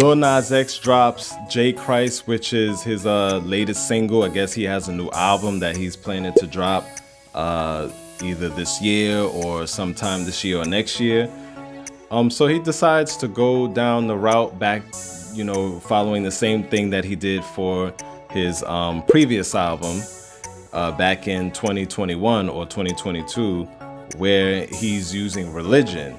Lil Nas X drops J Christ, which is his latest single. I guess he has a new album that he's planning to drop either this year or sometime this year or next year. So he decides to go down the route back, you know, following the same thing that he did for his previous album back in 2021 or 2022, where he's using religion.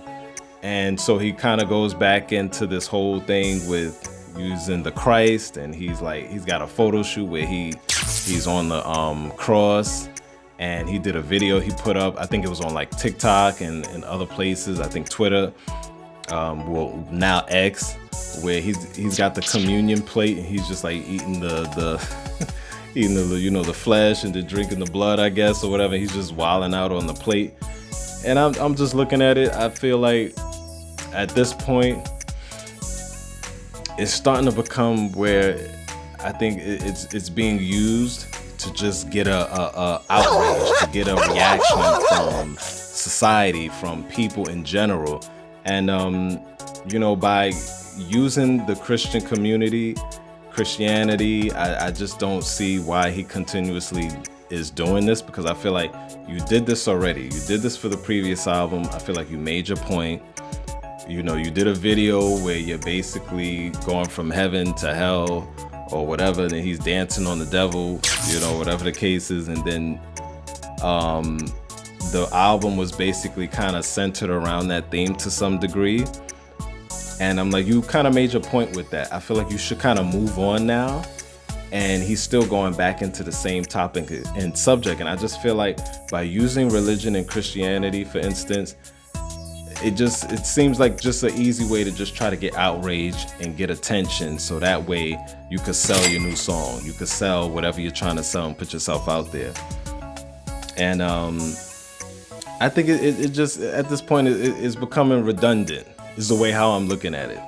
And so he kind of goes back into this whole thing with using the Christ, and he's got a photo shoot where he's on the cross, and he did a video he put up. I think it was on like TikTok and other places. I think Twitter, well now X, where he's got the communion plate and he's just like eating the eating the, you know, the flesh and then drinking the blood, I guess, or whatever. He's just wilding out on the plate, and I'm just looking at it. I feel like at this point, it's starting to become where I think it's being used to just get a outrage, to get a reaction from society, from people in general. And you know, by using the Christian community, Christianity, I just don't see why he continuously is doing this, because I feel like you did this already. You did this for the previous album. I feel like you made your point. You know, you did a video where you're basically going from heaven to hell or whatever, and he's dancing on the devil, you know, whatever the case is. And then the album was basically kind of centered around that theme to some degree. And I'm like, you kind of made your point with that. I feel like you should kind of move on now. And he's still going back into the same topic and subject. And I just feel like by using religion and Christianity, for instance, it seems like just an easy way to just try to get outraged and get attention, so that way you could sell your new song, you could sell whatever you're trying to sell and put yourself out there. And I think it just at this point it's becoming redundant, is the way how I'm looking at it,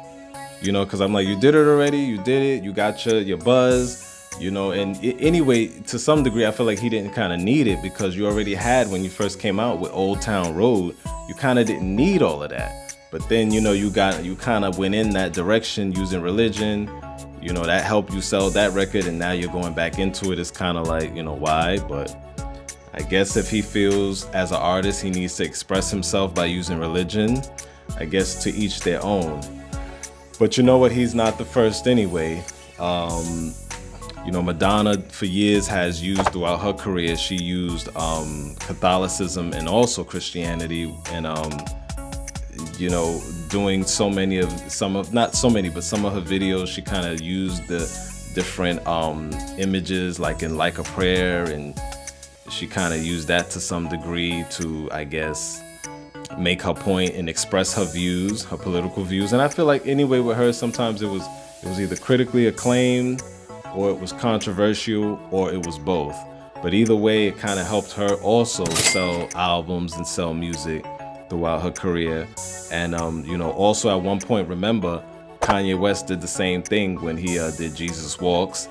you know, because I'm like, you did it already, you did it, you got your buzz, you know. And anyway, to some degree I feel like he didn't kind of need it, because you already had, when you first came out with Old Town Road, you kind of didn't need all of that. But then, you know, you kind of went in that direction using religion, you know, that helped you sell that record, and now you're going back into it. It's kind of like, you know, why? But I guess if he feels as an artist he needs to express himself by using religion, I guess to each their own. But you know what, he's not the first anyway. You know, Madonna for years has used, throughout her career, she used Catholicism and also Christianity, and you know, doing some of her videos, she kind of used the different images, like in Like a Prayer, and she kind of used that to some degree to, I guess, make her point and express her views, her political views. And I feel like anyway with her, sometimes it was either critically acclaimed, or it was controversial, or it was both. But either way, it kind of helped her also sell albums and sell music throughout her career. And you know, also at one point, remember, Kanye West did the same thing when he did Jesus Walks.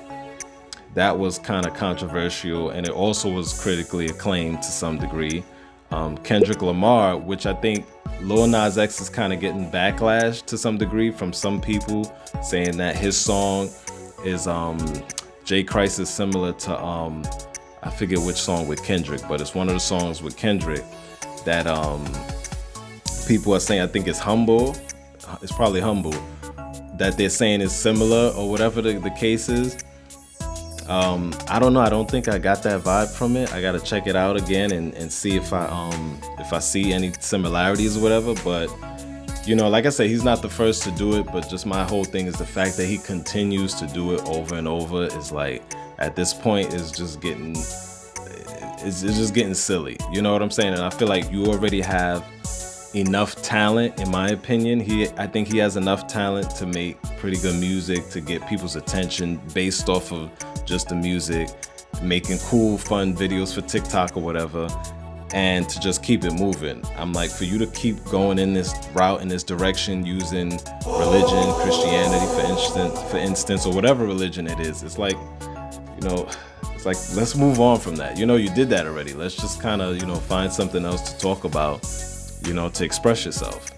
That was kind of controversial, and it also was critically acclaimed to some degree. Kendrick Lamar, which I think Lil Nas X is kind of getting backlash to some degree from some people, saying that his song is J Christ is similar to I forget which song with Kendrick, but it's one of the songs with Kendrick that people are saying, I think it's Humble, it's probably Humble, that they're saying is similar or whatever the case is. I don't know, I don't think I got that vibe from it. I gotta check it out again and see if I see any similarities or whatever. But you know, like I said, he's not the first to do it, but just my whole thing is the fact that he continues to do it over and over is like, at this point, it's just getting silly. You know what I'm saying? And I feel like you already have enough talent, in my opinion. I think he has enough talent to make pretty good music, to get people's attention based off of just the music, making cool, fun videos for TikTok or whatever, and to just keep it moving. I'm like, for you to keep going in this route, in this direction, using religion, Christianity, for instance, or whatever religion it is, it's like, you know, it's like, let's move on from that. You know, you did that already. Let's just kind of, you know, find something else to talk about, you know, to express yourself.